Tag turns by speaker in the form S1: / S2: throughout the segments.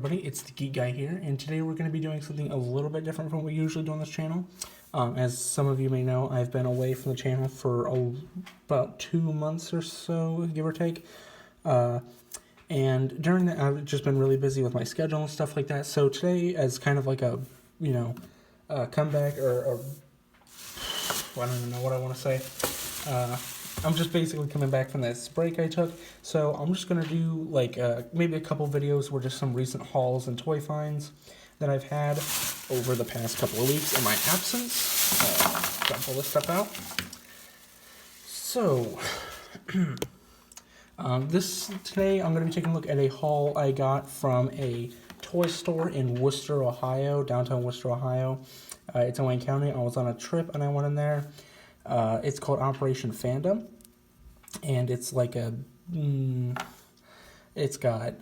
S1: everybody, it's the Geek Guy here, and today we're going to be doing something a little bit different from what we usually do on this channel. As some of you may know, I've been away from the channel for about 2 months or so, give or take. And during that, I've just been really busy with my schedule and stuff like that. So today, as kind of like a, comeback or I don't even know what I want to say. I'm just basically coming back from this break I took, so I'm just going to do like maybe a couple videos where just some recent hauls and toy finds that I've had over the past couple of weeks in my absence. Gotta pull this stuff out. So, today I'm going to be taking a look at a haul I got from a toy store in Worcester, Ohio, downtown Worcester, Ohio. It's in Wayne County. I was on a trip and I went in there. It's called Operation Fandom, and it's like it's got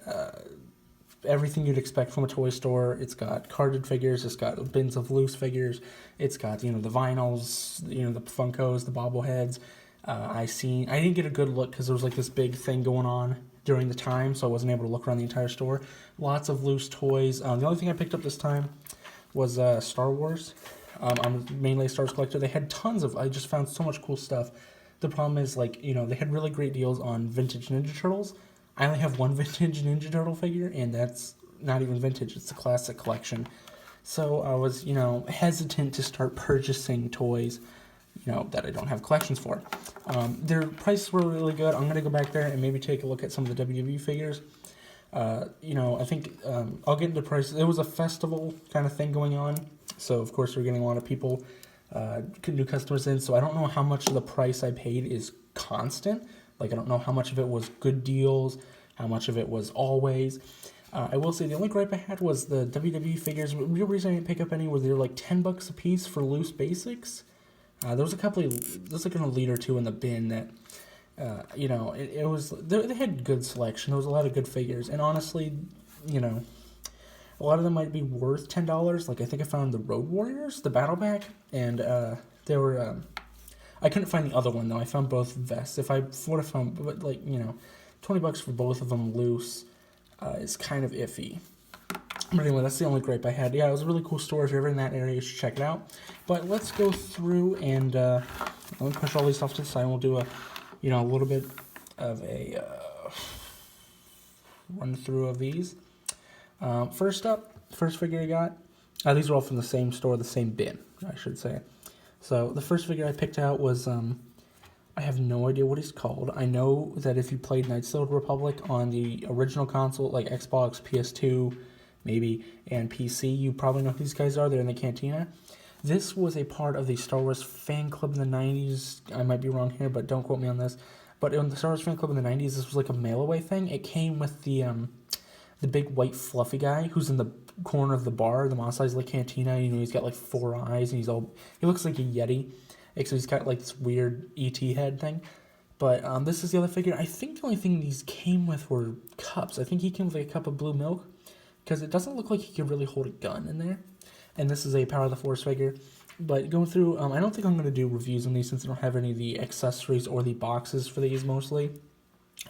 S1: everything you'd expect from a toy store. It's got carded figures, it's got bins of loose figures, it's got, the vinyls, the Funkos, the bobbleheads. I didn't get a good look because there was like this big thing going on during the time, so I wasn't able to look around the entire store. Lots of loose toys. The only thing I picked up this time was Star Wars. I'm mainly a Star Wars collector. They had tons of, I just found so much cool stuff. The problem is, they had really great deals on vintage Ninja Turtles. I only have one vintage Ninja Turtle figure, and that's not even vintage. It's a classic collection. So I was, hesitant to start purchasing toys, that I don't have collections for. Their prices were really good. I'm going to go back there and maybe take a look at some of the WWE figures. I think I'll get into prices. It was a festival kind of thing going on. So, of course, we're getting a lot of people, new customers in. So I don't know how much of the price I paid is constant. I don't know how much of it was good deals, how much of it was always. I will say the only gripe I had was the WWE figures. The real reason I didn't pick up any was they were like $10 a piece for loose basics. There was there's like a lead or two in the bin that, it was, they had good selection. There was a lot of good figures. And honestly, a lot of them might be worth $10. I think I found the Road Warriors, the Battle Pack, and they were. I couldn't find the other one though. I found both vests. If I would have found, but $20 for both of them loose is kind of iffy. But anyway, that's the only gripe I had. Yeah, it was a really cool store. If you're ever in that area, you should check it out. But let's go through and let me push all these stuff to the side. And we'll do a little bit of a run through of these. First figure I got, these are all from the same store, the same bin, I should say. So the first figure I picked out was, I have no idea what he's called. I know that if you played Knights of the Old Republic on the original console, like Xbox, PS2, maybe, and PC, you probably know who these guys are. They're in the cantina. This was a part of the Star Wars fan club in the 90s. I might be wrong here, but don't quote me on this. But in the Star Wars fan club in the 90s, this was like a mail-away thing. It came with the big white fluffy guy who's in the corner of the bar, the Mos Eisley Cantina. He's got like 4 eyes and he looks like a Yeti, except he's got like this weird ET head thing. But this is the other figure. I think the only thing these came with were cups. I think he came with like a cup of blue milk because it doesn't look like he could really hold a gun in there. And this is a Power of the Force figure. But going through, I don't think I'm going to do reviews on these since I don't have any of the accessories or the boxes for these mostly.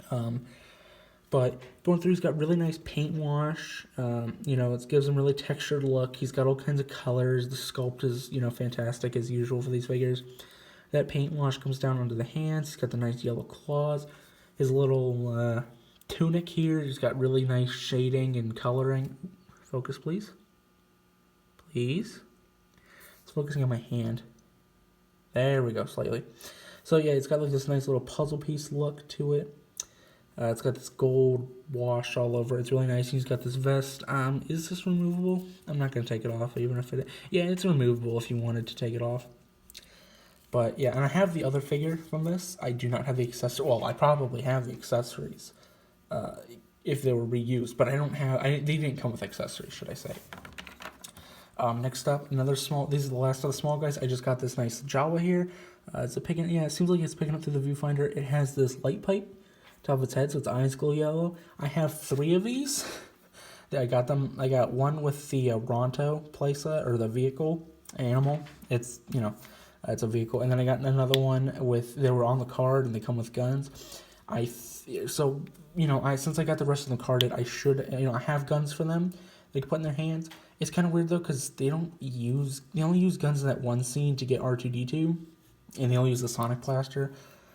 S1: But going through, he's got really nice paint wash. It gives him really textured look. He's got all kinds of colors. The sculpt is, fantastic as usual for these figures. That paint wash comes down onto the hands. He's got the nice yellow claws. His little tunic here, he's got really nice shading and coloring. Focus, please. Please. It's focusing on my hand. There we go, slightly. So yeah, it's got like this nice little puzzle piece look to it. It's got this gold wash all over. It's really nice. He's got this vest. Is this removable? I'm not going to take it off, even if it... Yeah, it's removable if you wanted to take it off. But yeah, and I have the other figure from this. I do not have the accessories. Well, I probably have the accessories if they were reused, but I don't have... They didn't come with accessories, should I say. Next up, another small... These are the last of the small guys. I just got this nice Jawa here. It seems like it's picking up through the viewfinder. It has this light pipe top of its head, so its eyes glow yellow. I have 3 of these. I got them. I got one with the Ronto playset, or the vehicle animal. It's it's a vehicle, and then I got another one with. They were on the card, and they come with guns. So I since I got the rest of them carded, I should I have guns for them. They can put in their hands. It's kind of weird though because they only use guns in that one scene to get R2D2, and they only use the Sonic Blaster.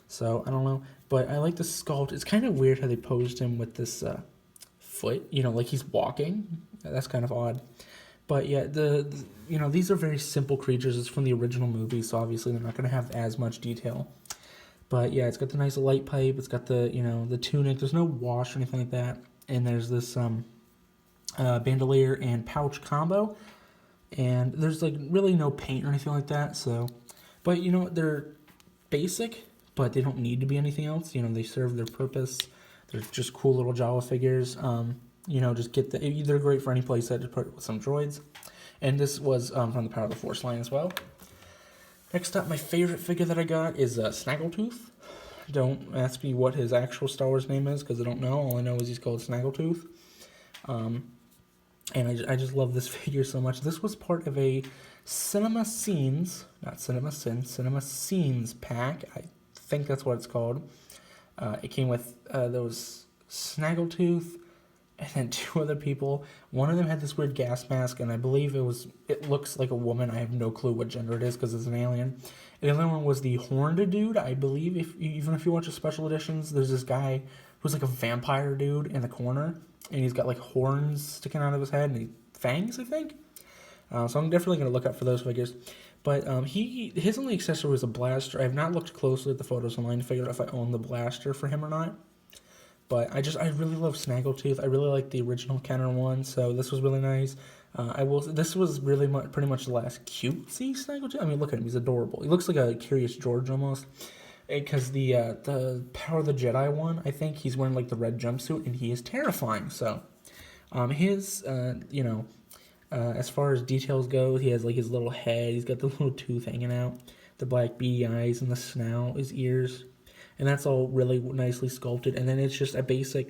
S1: So I don't know, but I like the sculpt. It's kind of weird how they posed him with this foot, like he's walking. That's kind of odd. But yeah, these are very simple creatures. It's from the original movie, so obviously they're not going to have as much detail. But yeah, it's got the nice light pipe. It's got the tunic. There's no wash or anything like that. And there's this bandolier and pouch combo. And there's like really no paint or anything like that. So, but they're basic, but they don't need to be anything else. They serve their purpose. They're just cool little Jawa figures. Just they're great for any playset to put with some droids. And this was from the Power of the Force line as well. Next up, my favorite figure that I got is Snaggletooth. Don't ask me what his actual Star Wars name is, because I don't know. All I know is he's called Snaggletooth. And I just love this figure so much. This was part of a Cinema Scenes pack. I think that's what it's called. It came with those Snaggletooth and then two other people. One of them had this weird gas mask, and I believe it looks like a woman. I have no clue what gender it is because it's an alien. And the other one was the horned dude. I believe even if you watch the special editions, there's this guy who's like a vampire dude in the corner, and he's got like horns sticking out of his head and fangs, I think. So I'm definitely going to look up for those figures. But his only accessory was a blaster. I have not looked closely at the photos online to figure out if I own the blaster for him or not. But I really love Snaggletooth. I really like the original Kenner one, so this was really nice. This was really pretty much the last cutesy Snaggletooth. I mean, look at him; he's adorable. He looks like a Curious George almost. Because the Power of the Jedi one, I think he's wearing like the red jumpsuit, and he is terrifying. So, as far as details go, he has like his little head. He's got the little tooth hanging out, the black beady eyes, and the snout, his ears. And that's all really nicely sculpted. And then it's just a basic,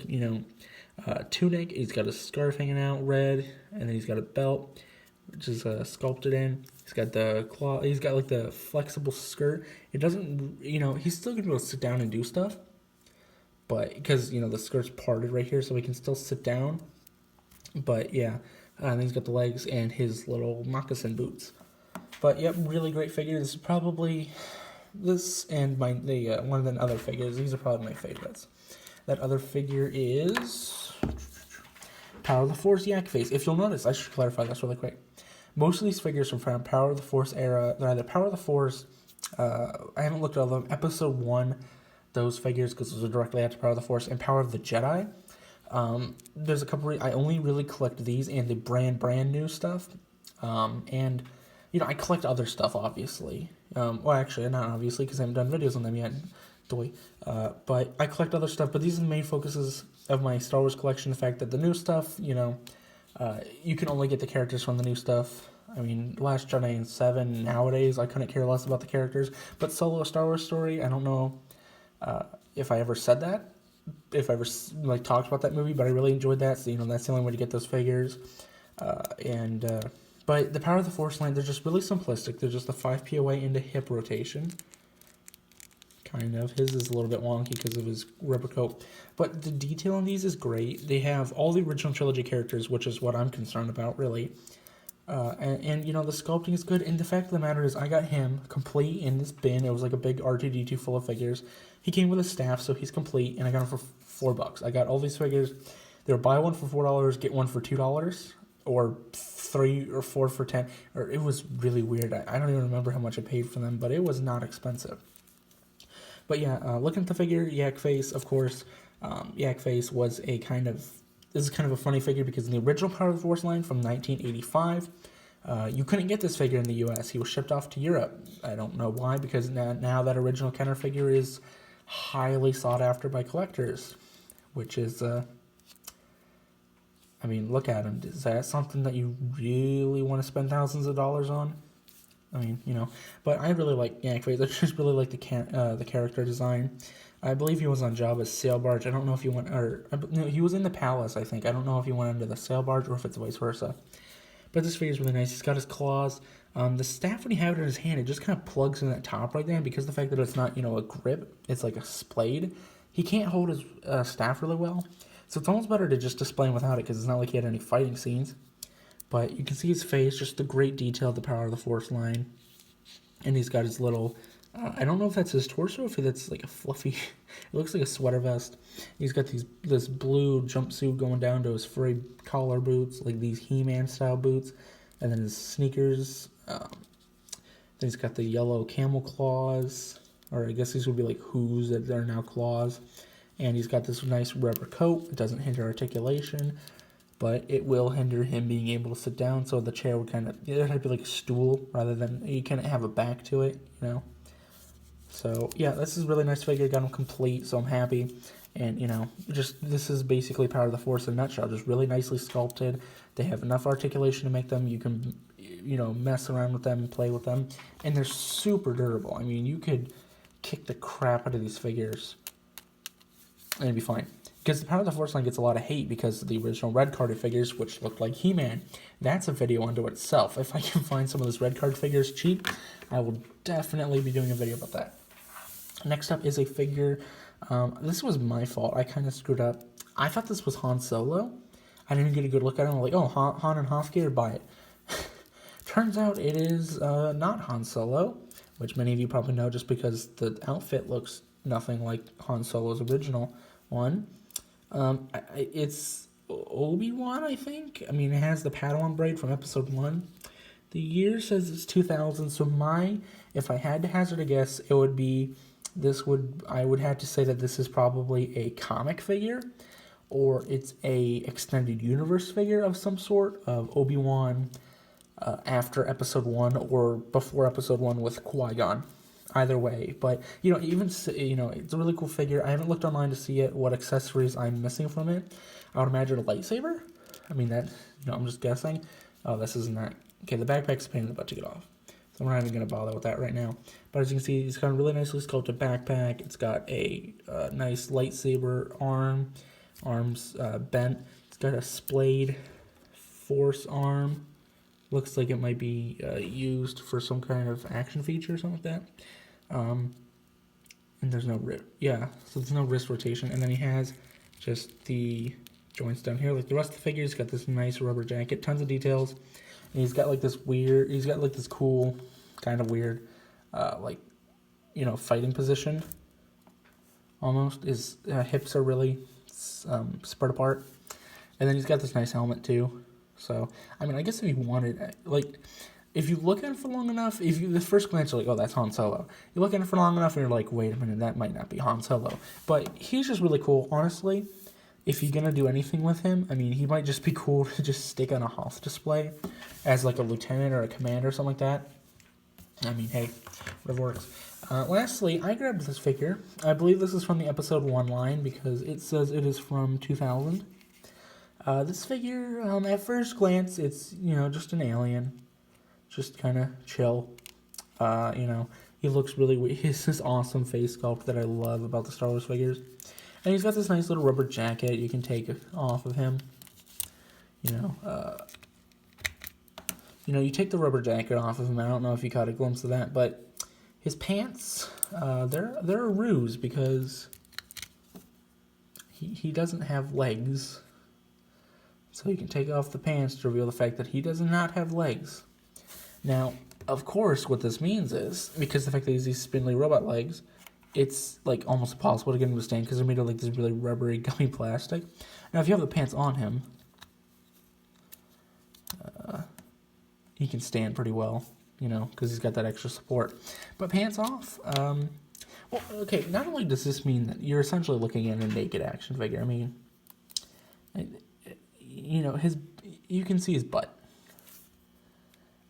S1: tunic. He's got a scarf hanging out, red, and then he's got a belt, which is sculpted in. He's got the claw. He's got like the flexible skirt. It doesn't, he's still gonna be able to sit down and do stuff, but because the skirt's parted right here, so he can still sit down. But yeah, and then he's got the legs and his little moccasin boots. But yep, really great figure. This is probably. This and one of the other figures. These are probably my favorites. That other figure is Power of the Force Yakface. If you'll notice, I should clarify this really quick. Most of these figures from Power of the Force era, they're either Power of the Force. I haven't looked at all of them. Episode 1, those figures, because those are directly after Power of the Force, and Power of the Jedi. There's a couple. I only really collect these and the brand new stuff. And I collect other stuff, obviously. Well, actually, not obviously, because I haven't done videos on them yet. But I collect other stuff. But these are the main focuses of my Star Wars collection. The fact that the new stuff, you can only get the characters from the new stuff. I mean, Last Jedi and 7, nowadays, I couldn't care less about the characters. But Solo, a Star Wars story, I don't know if I ever said that. If I ever, talked about that movie. But I really enjoyed that. So, that's the only way to get those figures. But the Power of the Force line, they're just really simplistic. They're just a 5 POA into hip rotation. Kind of. His is a little bit wonky because of his rubber coat. But the detail on these is great. They have all the original trilogy characters, which is what I'm concerned about, really. And the sculpting is good. And the fact of the matter is, I got him complete in this bin. It was like a big R2-D2 full of figures. He came with a staff, so he's complete. And I got him for $4. I got all these figures. They were buy one for $4, get one for $2. Or 3 or 4 for 10, or it was really weird. I don't even remember how much I paid for them, but it was not expensive. But yeah, looking at the figure, Yakface, of course. Yakface was this is kind of a funny figure because in the original Power of the Force line from 1985, you couldn't get this figure in the U.S. He was shipped off to Europe. I don't know why, because now that original Kenner figure is highly sought after by collectors, which is look at him. Is that something that you really want to spend thousands of dollars on? But I really like Yakface. I just really like the character design. I believe he was on Jabba's sail barge. I don't know if he went, no, he was in the palace, I think. I don't know if he went under the sail barge or if it's vice versa. But this figure's really nice. He's got his claws. The staff, when you have it in his hand, it just kind of plugs in that top right there. And because of the fact that it's not, a grip, it's like a spade. he can't hold his staff really well, so it's almost better to just display him without it because it's not like he had any fighting scenes. But you can see his face, just the great detail of the Power of the Force line. And he's got his little, I don't know if that's his torso, if that's like a fluffy, it looks like a sweater vest. He's got this blue jumpsuit going down to his furry collar boots, like these He-Man style boots. And then his sneakers. Then he's got the yellow camel claws, or I guess these would be like hooves that are now claws. And he's got this nice rubber coat. It doesn't hinder articulation, but it will hinder him being able to sit down. So the chair would kind of, it would be like a stool rather than, you kind of have a back to it, you know. So yeah, this is a really nice figure. Got him complete, so I'm happy. And you know, just this is basically Power of the Force in a nutshell. Just really nicely sculpted. They have enough articulation to make them. You can, you know, mess around with them and play with them, and they're super durable. I mean, you could kick the crap out of these figures, and it'd be fine. Because the Power of the Force line gets a lot of hate because of the original red carded figures, which looked like He-Man. That's a video unto itself. If I can find some of those red card figures cheap, I will definitely be doing a video about that. Next up is a figure. This was my fault. I kind of screwed up. I thought this was Han Solo. I didn't get a good look at it. I'm like, oh, Han and Hoth Gear, buy it. Turns out it is not Han Solo, which many of you probably know just because the outfit looks nothing like Han Solo's original one. It's Obi-Wan, I think. I mean, it has the Padawan braid from episode 1. The year says it's 2000, so if I had to hazard a guess, it would be, I would have to say that this is probably a comic figure, or it's a extended universe figure of some sort of Obi-Wan after episode 1 or before episode 1 with Qui-Gon. Either way, but you know, it's a really cool figure. I haven't looked online to see what accessories I'm missing from it. I would imagine a lightsaber. I mean, I'm just guessing. Oh, this isn't that. Okay, the backpack's a pain in the butt to get off, so I'm not even going to bother with that right now. But as you can see, it's got a really nicely sculpted backpack. It's got a nice lightsaber arms bent. It's got a splayed force arm. Looks like it might be used for some kind of action feature or something like that. And there's no wrist. Yeah, so there's no wrist rotation. And then he has just the joints down here. Like the rest of the figure, he's got this nice rubber jacket, tons of details. And he's got like this cool, kind of weird, fighting position. Almost. His hips are really spread apart. And then he's got this nice helmet too. So, I mean, I guess if you wanted, if you look at it for long enough, the first glance you're like, oh, that's Han Solo. You look at it for long enough and you're like, wait a minute, that might not be Han Solo. But he's just really cool. Honestly, if you're going to do anything with him, I mean, he might just be cool to just stick on a Hoth display as like a lieutenant or a commander or something like that. I mean, hey, whatever works. Lastly, I grabbed this figure. I believe this is from the episode 1 line because it says it is from 2000. This figure, at first glance, it's, just an alien. Just kind of chill. He looks really weird. He has this awesome face sculpt that I love about the Star Wars figures. And he's got this nice little rubber jacket you can take off of him. You take the rubber jacket off of him. I don't know if you caught a glimpse of that, but his pants, they're a ruse because he doesn't have legs. So you can take off the pants to reveal the fact that he does not have legs. Now, of course, what this means is, because the fact that he has these spindly robot legs, it's like almost impossible to get him to stand because they're made of like this really rubbery, gummy plastic. Now, if you have the pants on him, he can stand pretty well, because he's got that extra support. But pants off, well, okay, not only does this mean that you're essentially looking at a naked action figure, I mean, you can see his butt.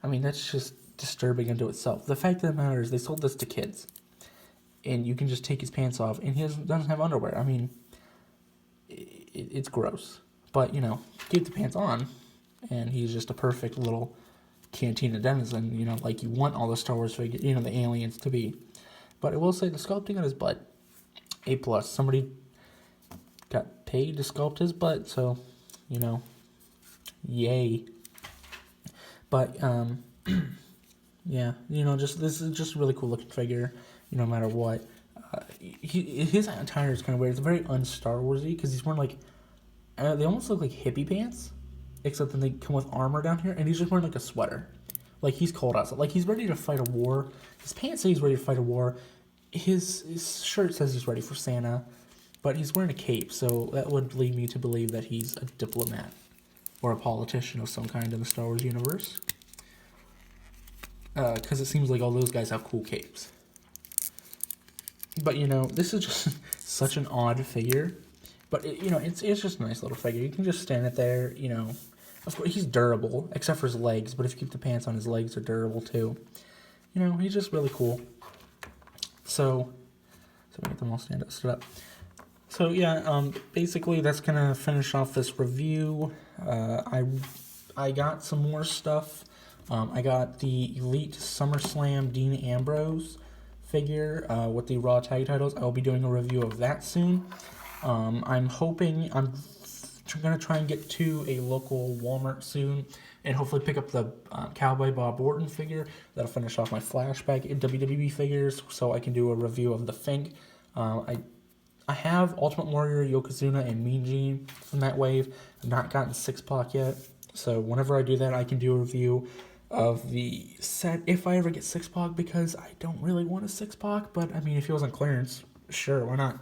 S1: I mean, that's just disturbing unto itself. The fact of the matter is they sold this to kids. And you can just take his pants off, and he doesn't have underwear. I mean, it's gross. But, keep the pants on, and he's just a perfect little Cantina denizen, like you want all the Star Wars figures, the aliens to be. But I will say the sculpting on his butt, A+. Somebody got paid to sculpt his butt, so, yay. But, yeah, this is just a really cool looking figure, no matter what. his attire is kind of weird. It's very un-Star Warsy because he's wearing like, they almost look like hippie pants, except then they come with armor down here, and he's just wearing like a sweater. Like he's cold outside. Like he's ready to fight a war. His pants say he's ready to fight a war. His shirt says he's ready for Santa, but he's wearing a cape, so that would lead me to believe that he's a diplomat or a politician of some kind in the Star Wars universe. Because it seems like all those guys have cool capes. But, you know, this is just such an odd figure. But, it's just a nice little figure. You can just stand it there, you know. Of course, he's durable, except for his legs. But if you keep the pants on, his legs are durable, too. You know, he's just really cool. So we get them all stood up. So, yeah, basically, that's going to finish off this review. I got some more stuff. I got the Elite SummerSlam Dean Ambrose figure with the Raw tag titles. I'll be doing a review of that soon. I'm going to try and get to a local Walmart soon and hopefully pick up the Cowboy Bob Orton figure. That'll finish off my flashback in WWE figures so I can do a review of the Fink. I have Ultimate Warrior, Yokozuna, and Mean Gene from that wave. I've not gotten 6-Pac yet. So whenever I do that, I can do a review of the set if I ever get 6-Pac, because I don't really want a 6-Pac, but I mean, if he was on clearance, sure, why not?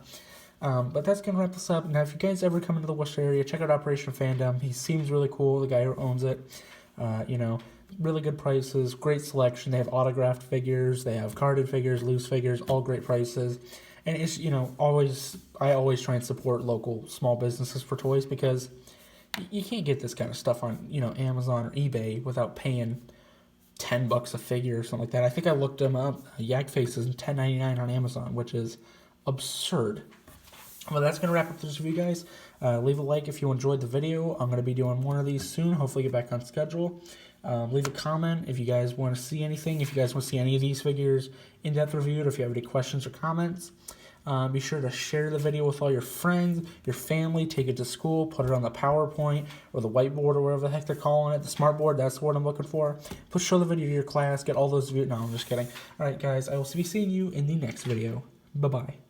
S1: But that's going to wrap this up. Now, if you guys ever come into the Worcester area, check out Operation Fandom. He seems really cool, the guy who owns it. Really good prices, great selection. They have autographed figures, they have carded figures, loose figures, all great prices. And it's, I always try and support local small businesses for toys, because you can't get this kind of stuff on, Amazon or eBay without paying $10 a figure or something like that. I think I looked them up. Yakface is $10.99 on Amazon, which is absurd. Well, that's going to wrap up this review, guys. Leave a like if you enjoyed the video. I'm going to be doing more of these soon. Hopefully get back on schedule. Leave a comment if you guys want to see anything. If you guys want to see any of these figures in-depth reviewed, or if you have any questions or comments. Be sure to share the video with all your friends, your family, take it to school, put it on the PowerPoint or the whiteboard or whatever the heck they're calling it, the smart board, that's the word I'm looking for. Show the video to your class, get all those views. No, I'm just kidding. All right, guys, I will be seeing you in the next video. Bye-bye.